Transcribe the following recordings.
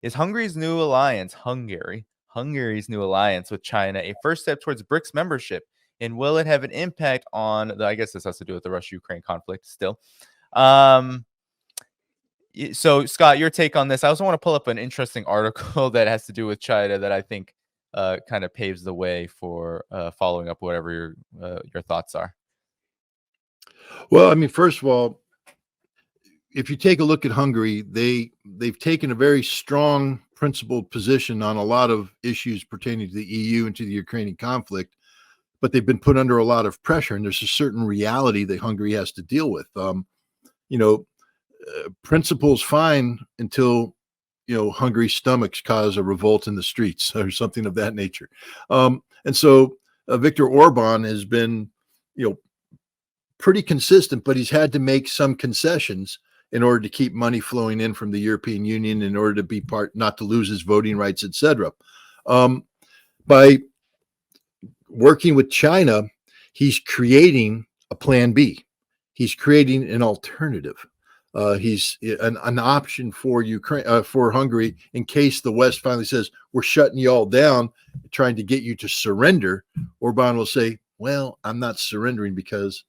Is Hungary's new alliance, Hungary's new alliance with China, a first step towards BRICS membership? And will it have an impact on I guess this has to do with the Russia-Ukraine conflict still. So Scott, your take on this. I also want to pull up an interesting article that has to do with China that I think kind of paves the way for following up whatever your thoughts are. Well, I mean, first of all, if you take a look at Hungary, they've taken a very strong principled position on a lot of issues pertaining to the EU and to the Ukrainian conflict, but they've been put under a lot of pressure, and there's a certain reality that Hungary has to deal with. Principles fine until Hungary's stomachs cause a revolt in the streets or something of that nature. And so Viktor Orban has been, pretty consistent, but he's had to make some concessions in order to keep money flowing in from the European Union in order to be not to lose his voting rights, etc. By working with China, he's creating a plan B. He's creating an alternative. He's an option for Ukraine, for Hungary, in case the West finally says, we're shutting you all down, trying to get you to surrender. Orban will say, well, I'm not surrendering because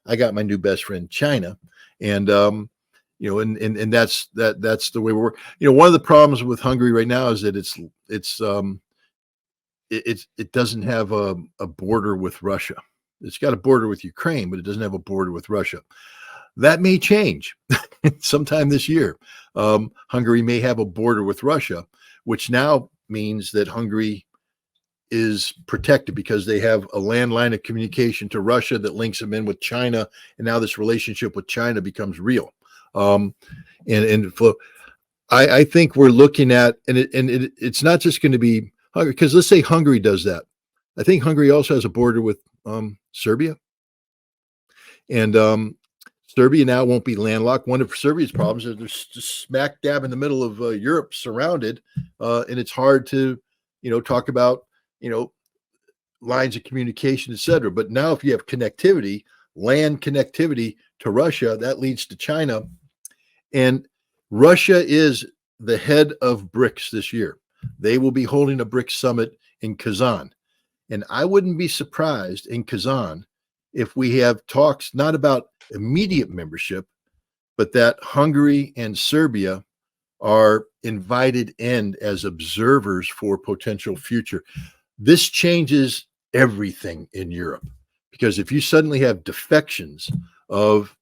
I got my new best friend, China. And, and that's the way we work. One of the problems with Hungary right now is that it doesn't have a border with Russia. It's got a border with Ukraine, but it doesn't have a border with Russia. That may change sometime this year. Hungary may have a border with Russia, which now means that Hungary is protected because they have a landline of communication to Russia that links them in with China. And now this relationship with China becomes real. I think we're looking at, it's not just going to be Hungary, because let's say Hungary does that. I think Hungary also has a border with Serbia. And Serbia now won't be landlocked. One of Serbia's problems is they're just smack dab in the middle of Europe, surrounded, and it's hard to, talk about, lines of communication, etc. But now, if you have connectivity, land connectivity to Russia, that leads to China, and Russia is the head of BRICS this year. They will be holding a BRICS summit in Kazan, and I wouldn't be surprised in Kazan if we have talks not about immediate membership, but that Hungary and Serbia are invited in as observers for potential future. This changes everything in Europe, because if you suddenly have defections of,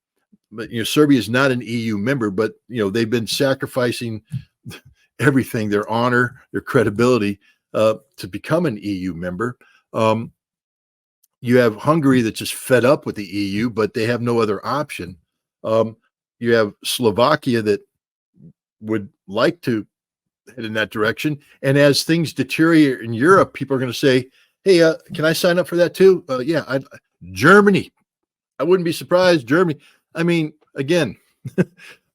Serbia is not an EU member, but they've been sacrificing everything, their honor, their credibility, to become an EU member. You have Hungary that's just fed up with the EU, but they have no other option. You have Slovakia that would like to head in that direction. And as things deteriorate in Europe, people are going to say, hey, can I sign up for that too? Yeah. Germany. I wouldn't be surprised. Germany. I mean, again,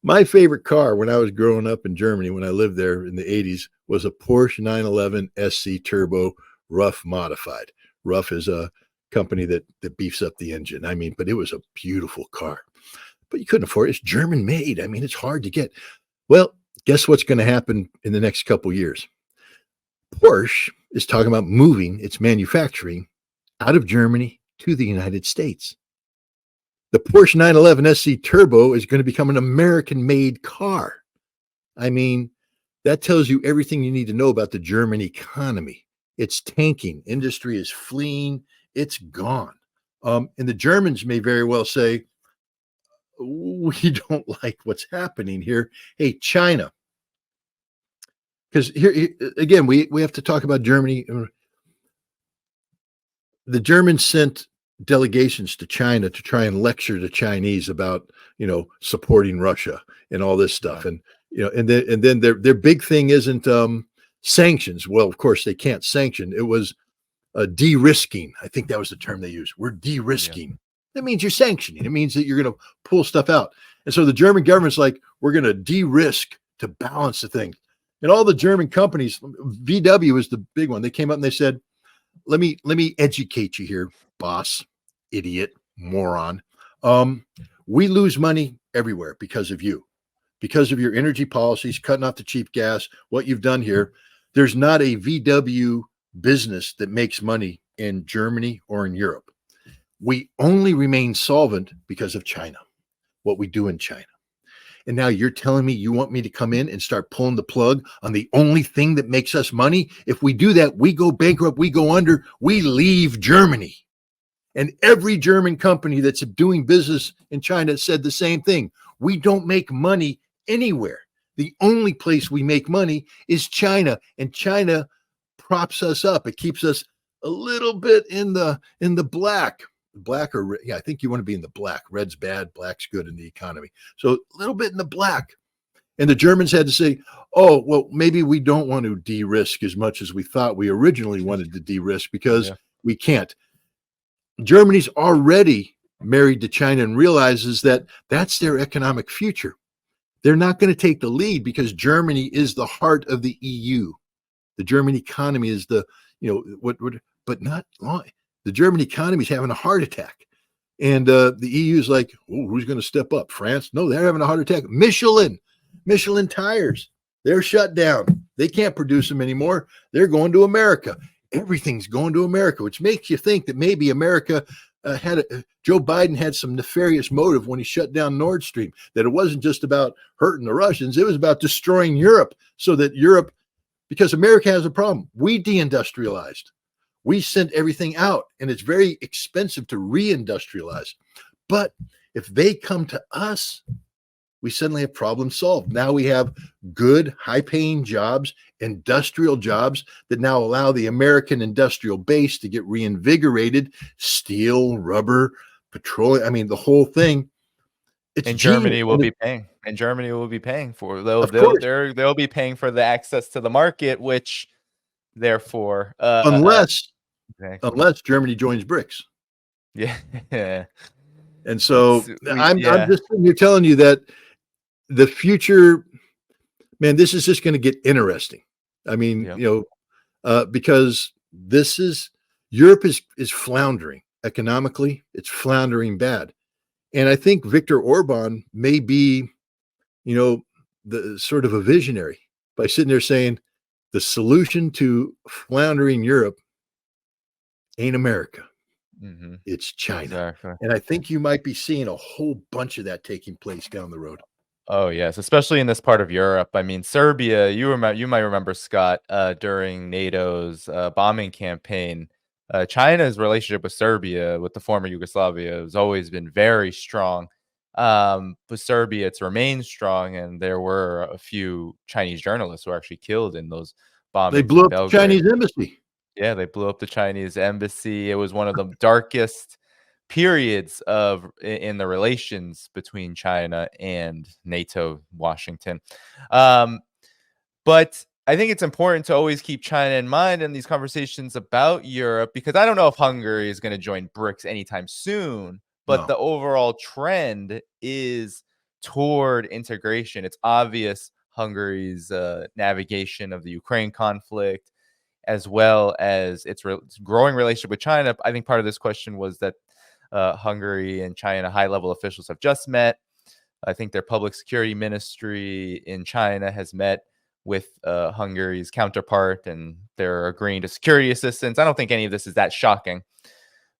my favorite car when I was growing up in Germany, when I lived there in the 80s, was a Porsche 911 SC Turbo, rough modified. Rough is a company that beefs up the engine. I mean, but it was a beautiful car, but you couldn't afford it. It's German made. I mean, it's hard to get. Well, guess what's going to happen in the next couple of years? Porsche is talking about moving its manufacturing out of Germany to the United States. The Porsche 911 SC Turbo is going to become an American-made car. I mean, that tells you everything you need to know about the German economy. It's tanking. Industry is fleeing. It's gone. And the Germans may very well say, we don't like what's happening here. Hey, China. Because here, again, we have to talk about Germany. The Germans sent delegations to China to try and lecture the Chinese about, supporting Russia and all this stuff. And, and then their big thing isn't sanctions. Well, of course, they can't sanction. It was de-risking. I think that was the term they used. We're de-risking. Yeah. That means you're sanctioning. It means that you're going to pull stuff out. And so the German government's like, we're going to de-risk to balance the thing. And all the German companies, VW is the big one. They came up and they said, let me educate you here, boss, idiot, moron. We lose money everywhere because of you. because of your energy policies, cutting off the cheap gas, what you've done here, there's not a VW business that makes money in Germany or in Europe. We only remain solvent because of China, what we do in China. And now you're telling me you want me to come in and start pulling the plug on the only thing that makes us money? If we do that, we go bankrupt, we go under, we leave Germany. And every German company that's doing business in China said the same thing. We don't make money anywhere. The only place we make money is China, and China props us up. It keeps us a little bit in the black. Black or yeah, I think you want to be in the black. Red's bad, black's good in the economy. So a little bit in the black. And the Germans had to say, oh, well, maybe we don't want to de-risk as much as we thought we originally wanted to de-risk because we can't. Germany's already married to China and realizes that that's their economic future. They're not going to take the lead because Germany is the heart of the EU. The German economy is the, but not long. The German economy is having a heart attack. And the EU is like, oh, who's going to step up? France? No, they're having a heart attack. Michelin tires, they're shut down. They can't produce them anymore. They're going to America. Everything's going to America, which makes you think that maybe America Joe Biden had some nefarious motive when he shut down Nord Stream, that it wasn't just about hurting the Russians. It was about destroying Europe so that Europe, because America has a problem. We deindustrialized. We sent everything out, and it's very expensive to reindustrialize. But if they come to us, we suddenly have problems solved. Now we have good, high-paying jobs, industrial jobs that now allow the American industrial base to get reinvigorated. Steel, rubber, petroleum. I mean, the whole thing. And Germany will be paying. And Germany will be paying for. They'll be paying for the access to the market, which therefore, unless Germany joins BRICS. Yeah. And so I'm just telling you that the future, man, this is just going to get interesting. I mean, because Europe is floundering economically. It's floundering bad. And I think Viktor Orban may be, the sort of a visionary by sitting there saying the solution to floundering Europe ain't America. Mm-hmm. It's China. Exactly. And I think you might be seeing a whole bunch of that taking place down the road. Oh, yes, especially in this part of Europe. I mean, Serbia, you might remember, Scott, during NATO's bombing campaign, China's relationship with Serbia, with the former Yugoslavia, has always been very strong. With Serbia, it's remained strong, and there were a few Chinese journalists who were actually killed in those bombings. They blew up the Chinese embassy. Yeah, they blew up the Chinese embassy. It was one of the darkest periods in the relations between China and NATO, Washington. But I think it's important to always keep China in mind in these conversations about Europe, because I don't know if Hungary is going to join BRICS anytime soon, but the overall trend is toward integration. It's obvious Hungary's navigation of the Ukraine conflict, as well as its growing relationship with China. I think part of this question was that Hungary and China high-level officials have just met. I think their public security ministry in China has met with Hungary's counterpart, and they're agreeing to security assistance. I don't think any of this is that shocking.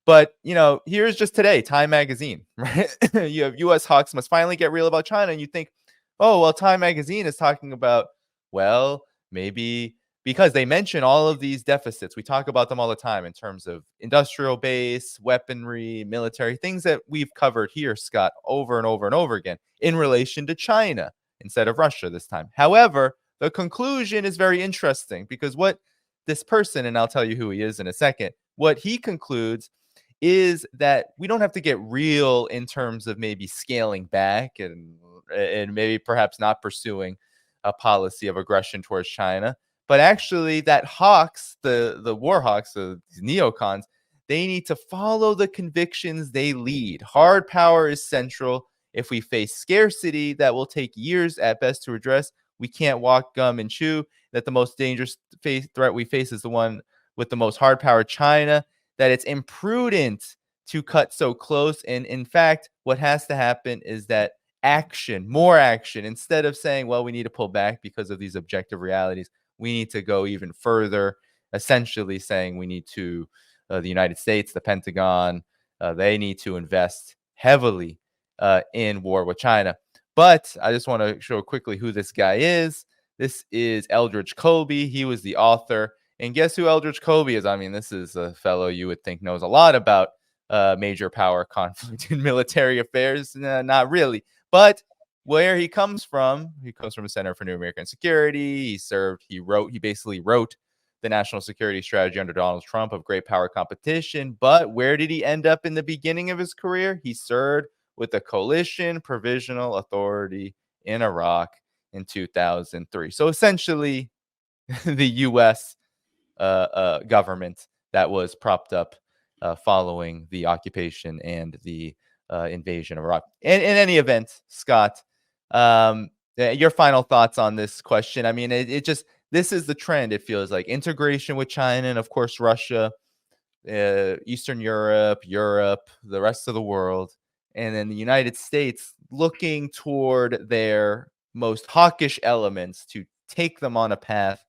But, here's just today, Time Magazine, right? You have U.S. hawks must finally get real about China. And you think, oh, well, Time Magazine is talking about, well, maybe because they mention all of these deficits. We talk about them all the time in terms of industrial base, weaponry, military, things that we've covered here, Scott, over and over and over again in relation to China instead of Russia this time. However, the conclusion is very interesting, because what this person, and I'll tell you who he is in a second, what he concludes is that we don't have to get real in terms of maybe scaling back and maybe perhaps not pursuing a policy of aggression towards China. But actually, that hawks, the war hawks, the neocons, they need to follow the convictions they lead. Hard power is central. If we face scarcity that will take years at best to address, we can't walk, gum, and chew. That the most dangerous threat we face is the one with the most hard power, China. That it's imprudent to cut so close. And in fact, what has to happen is that action, more action, instead of saying, well, we need to pull back because of these objective realities. We need to go even further, essentially saying we need to, the United States, the Pentagon, they need to invest heavily in war with China. But I just want to show quickly who this guy is. This is Eldridge Colby. He was the author. And guess who Eldridge Colby is? I mean, this is a fellow you would think knows a lot about major power conflict in military affairs. Not really. But where he comes from a Center for New American Security. He basically wrote the national security strategy under Donald Trump of great power competition. But where did he end up in the beginning of his career? He served with the Coalition Provisional Authority in Iraq in 2003. So essentially, the U.S. Government that was propped up following the occupation and the invasion of Iraq. In any event, Scott, your final thoughts on this question? I mean, this is the trend. It feels like integration with China and, of course, Russia, Eastern Europe, the rest of the world, and then the United States looking toward their most hawkish elements to take them on a path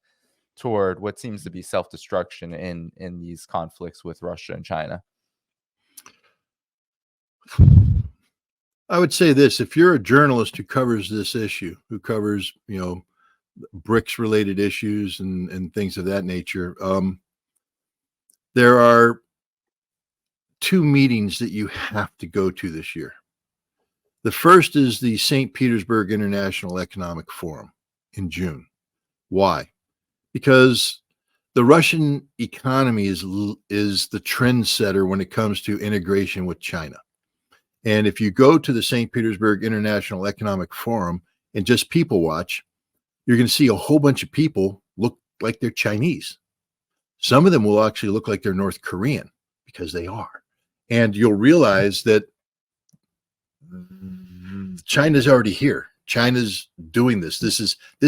toward what seems to be self-destruction in these conflicts with Russia and China. I would say this: if you're a journalist who covers this issue, who covers, BRICS related issues and things of that nature, there are two meetings that you have to go to this year. The first is the St. Petersburg International Economic Forum in June. Why? Because the Russian economy is the trendsetter when it comes to integration with China. And if you go to the St. Petersburg International Economic Forum and just people watch, you're going to see a whole bunch of people look like they're Chinese. Some of them will actually look like they're North Korean, because they are. And you'll realize that China's already here. China's doing this. This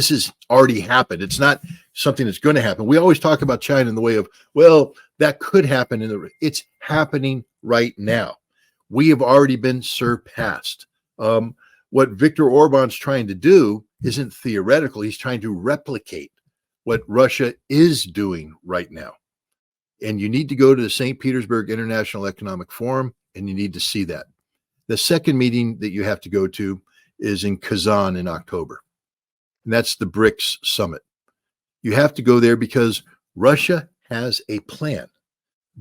has already happened. It's not something that's going to happen. We always talk about China in the way of, well, that could happen. It's happening right now. We have already been surpassed. What Viktor Orban's trying to do isn't theoretical. He's trying to replicate what Russia is doing right now. And you need to go to the St. Petersburg International Economic Forum, and you need to see that. The second meeting that you have to go to is in Kazan in October. And that's the BRICS summit. You have to go there because Russia has a plan.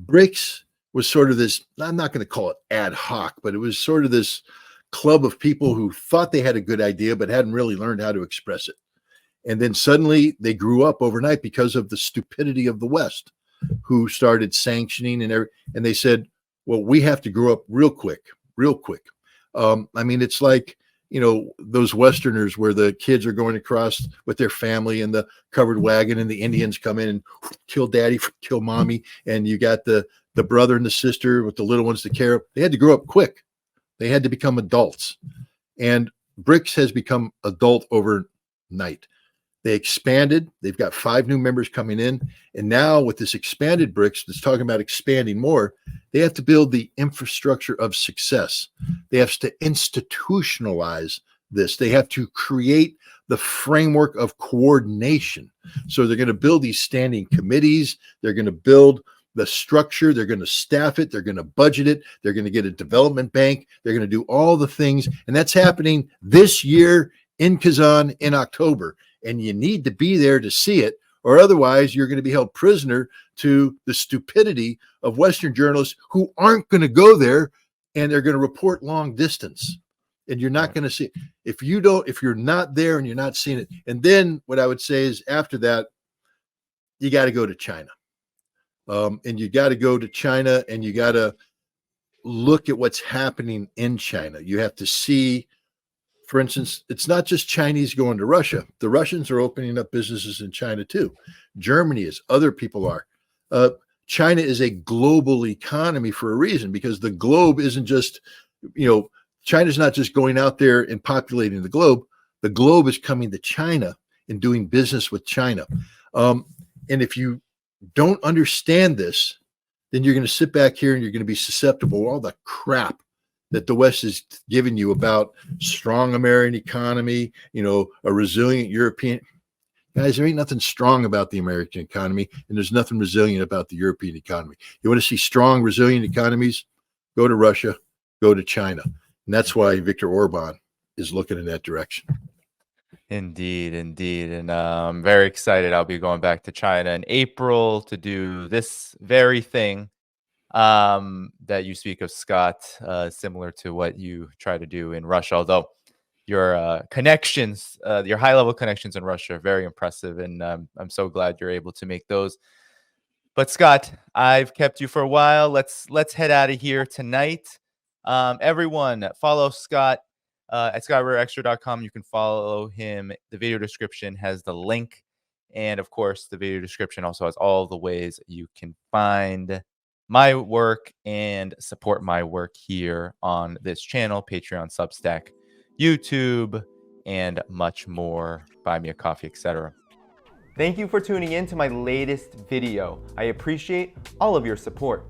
BRICS was sort of this, I'm not going to call it ad hoc, but it was sort of this club of people who thought they had a good idea, but hadn't really learned how to express it. And then suddenly they grew up overnight because of the stupidity of the West, who started sanctioning and they said, well, we have to grow up real quick. I mean, it's like, those Westerners where the kids are going across with their family in the covered wagon and the Indians come in and kill daddy, kill mommy. And you got the brother and the sister with the little ones to care of. They had to grow up quick. They had to become adults. And BRICS has become adult overnight. They expanded. They've got 5 new members coming in. And now with this expanded BRICS that's talking about expanding more, they have to build the infrastructure of success. They have to institutionalize this. They have to create the framework of coordination. So they're going to build these standing committees. They're going to build the structure. They're going to staff it. They're going to budget it. They're going to get a development bank. They're going to do all the things. And that's happening this year in Kazan in October. And you need to be there to see it, or otherwise you're going to be held prisoner to the stupidity of Western journalists who aren't going to go there, and they're going to report long distance. And you're not going to see it. If you're not there and you're not seeing it. And then what I would say is after that, you got to go to China. And you got to go to China and you got to look at what's happening in China. You have to see, for instance, it's not just Chinese going to Russia. The Russians are opening up businesses in China too. Germany is, other people are. China is a global economy for a reason, because the globe isn't just, China's not just going out there and populating the globe. The globe is coming to China and doing business with China. And if you don't understand this, then you're going to sit back here and you're going to be susceptible to all the crap that the West is giving you about strong American economy, a resilient European. Guys, there ain't nothing strong about the American economy, and there's nothing resilient about the European economy. You want to see strong, resilient economies? Go to Russia, go to China. And that's why Viktor Orban is looking in that direction. Indeed, indeed. And I'm very excited. I'll be going back to China in April to do this very thing that you speak of, Scott, similar to what you try to do in Russia, although your connections, your high-level connections in Russia are very impressive, and I'm so glad you're able to make those. But Scott, I've kept you for a while. Let's head out of here tonight. Everyone, follow Scott at ScottRitterExtra.com. You can follow him. The video description has the link, and of course, the video description also has all the ways you can find my work and support my work here on this channel: Patreon, Substack, YouTube, and much more. Buy me a coffee, etc. Thank you for tuning in to my latest video. I appreciate all of your support.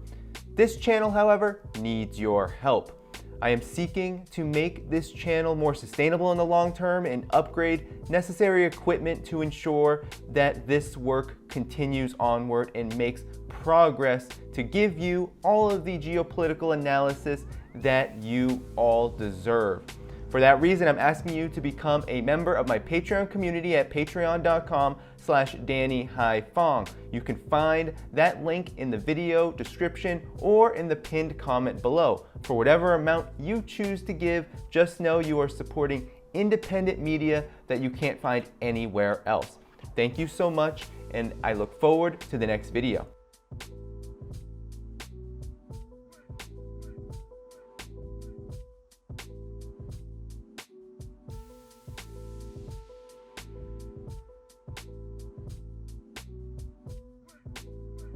This channel, however, needs your help. I am seeking to make this channel more sustainable in the long term and upgrade necessary equipment to ensure that this work continues onward and makes progress to give you all of the geopolitical analysis that you all deserve. For that reason, I'm asking you to become a member of my Patreon community at patreon.com/DannyDhaiphong. You can find that link in the video description or in the pinned comment below. For whatever amount you choose to give, just know you are supporting independent media that you can't find anywhere else. Thank you so much, and I look forward to the next video.